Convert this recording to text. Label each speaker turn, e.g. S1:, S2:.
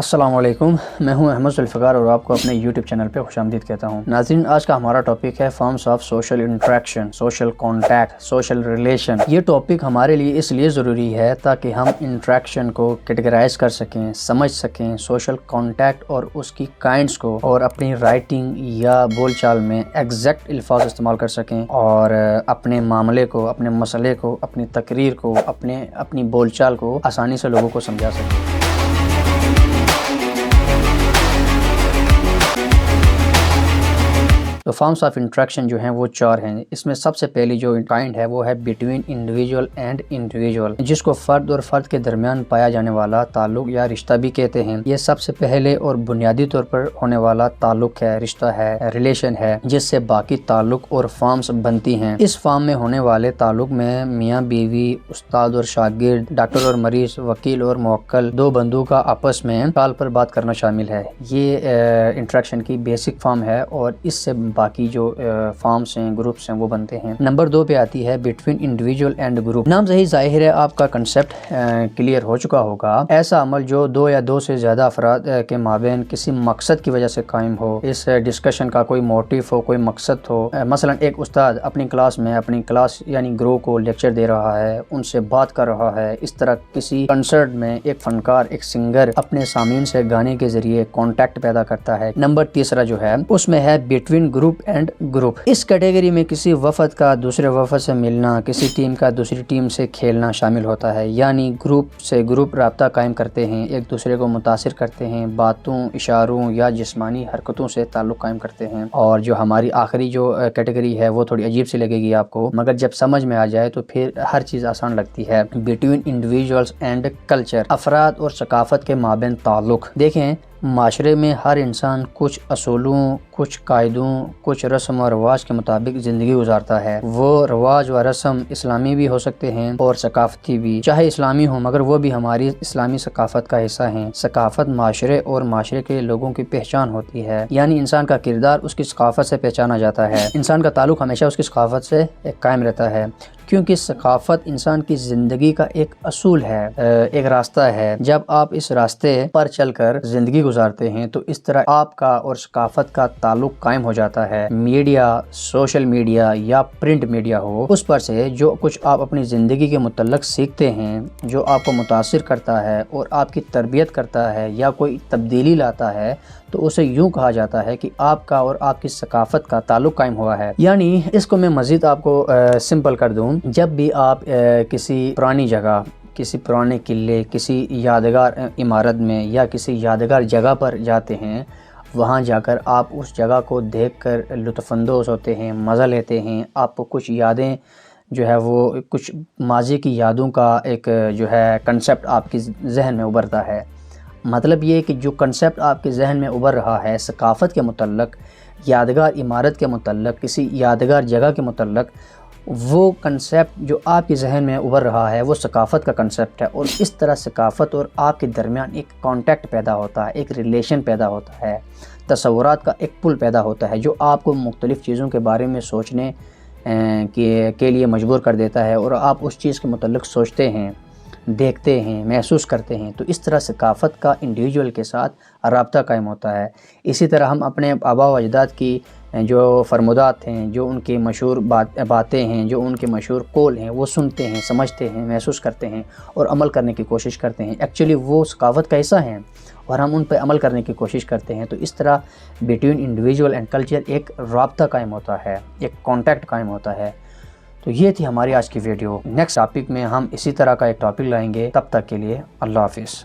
S1: السلام علیکم، میں ہوں احمد ذوالفقار اور آپ کو اپنے یوٹیوب چینل پہ خوش آمدید کہتا ہوں۔ ناظرین، آج کا ہمارا ٹاپک ہے forms of social interaction, social contact, social relation. یہ ٹاپک ہمارے لیے اس لیے ضروری ہے تاکہ ہم انٹریکشن کو کیٹیگرائز کر سکیں، سمجھ سکیں، سوشل کانٹیکٹ اور اس کی کائنڈز کو، اور اپنی رائٹنگ یا بول چال میں ایگزیکٹ الفاظ استعمال کر سکیں، اور اپنے معاملے کو، اپنے مسئلے کو، اپنی تقریر کو، اپنی بول چال کو آسانی سے لوگوں کو سمجھا سکیں۔ تو فارمز آف انٹریکشن جو ہیں وہ 4 ہیں۔ اس میں سب سے پہلی جو کائنڈ ہے وہ ہے بٹوین انڈیویجول اینڈ انڈیویجول، جس کو فرد اور فرد کے درمیان پایا جانے والا تعلق یا رشتہ بھی کہتے ہیں۔ یہ سب سے پہلے اور بنیادی طور پر ہونے والا تعلق ہے، رشتہ ہے، ریلیشن ہے، جس سے باقی تعلق اور فارمز بنتی ہیں۔ اس فارم میں ہونے والے تعلق میں میاں بیوی، استاد اور شاگرد، ڈاکٹر اور مریض، وکیل اور موکل، دو بندوں کا آپس میں کال پر بات کرنا شامل ہے۔ یہ انٹریکشن کی بیسک فارم ہے، اور اس سے باقی جو فارمز ہیں، گروپس ہیں، وہ بنتے ہیں۔ نمبر 2 پہ آتی ہے بٹوین انڈیویجول اینڈ گروپ۔ نام سے ہی ظاہر ہے آپ کا کنسیپٹ کلیئر ہو چکا ہوگا۔ ایسا عمل جو 2 یا 2 سے زیادہ افراد کے مابین کسی مقصد کی وجہ سے قائم ہو، اس ڈسکشن کا کوئی موٹیو ہو، کوئی مقصد ہو۔ مثلا ایک استاد اپنی کلاس میں اپنی کلاس یعنی گروہ کو لیکچر دے رہا ہے، ان سے بات کر رہا ہے۔ اس طرح کسی کنسرٹ میں ایک فنکار، ایک سنگر اپنے سامعین سے گانے کے ذریعے کانٹیکٹ پیدا کرتا ہے۔ نمبر 3 جو ہے اس میں ہے بٹوین گروپ اینڈ گروپ۔ اس کیٹیگری میں کسی وفد کا دوسرے وفد سے ملنا، کسی ٹیم کا دوسری ٹیم سے کھیلنا شامل ہوتا ہے، یعنی گروپ سے گروپ رابطہ قائم کرتے ہیں، ایک دوسرے کو متاثر کرتے ہیں، باتوں، اشاروں یا جسمانی حرکتوں سے تعلق قائم کرتے ہیں۔ اور جو ہماری آخری جو کیٹیگری ہے وہ تھوڑی عجیب سی لگے گی آپ کو، مگر جب سمجھ میں آ جائے تو پھر ہر چیز آسان لگتی ہے۔ بٹوین انڈیویجولز اینڈ کلچر، افراد اور ثقافت کے مابین تعلق۔ دیکھیں، معاشرے میں ہر انسان کچھ اصولوں، کچھ قاعدوں، کچھ رسم و رواج کے مطابق زندگی گزارتا ہے۔ وہ رواج و رسم اسلامی بھی ہو سکتے ہیں اور ثقافتی بھی، چاہے اسلامی ہوں مگر وہ بھی ہماری اسلامی ثقافت کا حصہ ہیں۔ ثقافت معاشرے اور معاشرے کے لوگوں کی پہچان ہوتی ہے، یعنی انسان کا کردار اس کی ثقافت سے پہچانا جاتا ہے۔ انسان کا تعلق ہمیشہ اس کی ثقافت سے قائم رہتا ہے، کیونکہ ثقافت انسان کی زندگی کا ایک اصول ہے، ایک راستہ ہے۔ جب آپ اس راستے پر چل کر زندگی گزارتے ہیں تو اس طرح آپ کا اور ثقافت کا تعلق قائم ہو جاتا ہے۔ میڈیا، سوشل میڈیا یا پرنٹ میڈیا ہو، اس پر سے جو کچھ آپ اپنی زندگی کے متعلق سیکھتے ہیں، جو آپ کو متاثر کرتا ہے اور آپ کی تربیت کرتا ہے یا کوئی تبدیلی لاتا ہے، تو اسے یوں کہا جاتا ہے کہ آپ کا اور آپ کی ثقافت کا تعلق قائم ہوا ہے۔ یعنی اس کو میں مزید آپ کو سمپل کر دوں، جب بھی آپ کسی پرانی جگہ، کسی پرانے قلعے، کسی یادگار عمارت میں یا کسی یادگار جگہ پر جاتے ہیں، وہاں جا کر آپ اس جگہ کو دیکھ کر لطف اندوز ہوتے ہیں، مزہ لیتے ہیں۔ آپ کو کچھ یادیں جو ہے وہ کچھ ماضی کی یادوں کا ایک جو ہے کنسیپٹ آپ کے ذہن میں ابھرتا ہے۔ مطلب یہ کہ جو کنسیپٹ آپ کے ذہن میں ابھر رہا ہے ثقافت کے متعلق، یادگار عمارت کے متعلق، کسی یادگار جگہ کے متعلق، وہ کنسیپٹ جو آپ کے ذہن میں ابھر رہا ہے وہ ثقافت کا کنسیپٹ ہے۔ اور اس طرح ثقافت اور آپ کے درمیان ایک کانٹیکٹ پیدا ہوتا ہے، ایک ریلیشن پیدا ہوتا ہے، تصورات کا ایک پل پیدا ہوتا ہے جو آپ کو مختلف چیزوں کے بارے میں سوچنے کے لیے مجبور کر دیتا ہے، اور آپ اس چیز کے متعلق سوچتے ہیں، دیکھتے ہیں، محسوس کرتے ہیں۔ تو اس طرح ثقافت کا انڈیویجول کے ساتھ رابطہ قائم ہوتا ہے۔ اسی طرح ہم اپنے آباء و اجداد کی جو فرمودات ہیں، جو ان کی مشہور باتیں ہیں، جو ان کے مشہور قول ہیں، وہ سنتے ہیں، سمجھتے ہیں، محسوس کرتے ہیں اور عمل کرنے کی کوشش کرتے ہیں۔ ایکچولی وہ ثقافت کا حصہ ہیں اور ہم ان پہ عمل کرنے کی کوشش کرتے ہیں۔ تو اس طرح بٹوین انڈیویجول اینڈ کلچر ایک رابطہ قائم ہوتا ہے، ایک کانٹیکٹ قائم ہوتا ہے۔ تو یہ تھی ہماری آج کی ویڈیو۔ نیکسٹ ٹاپک میں ہم اسی طرح کا ایک ٹاپک لائیں گے، تب تک کے لیے اللہ حافظ۔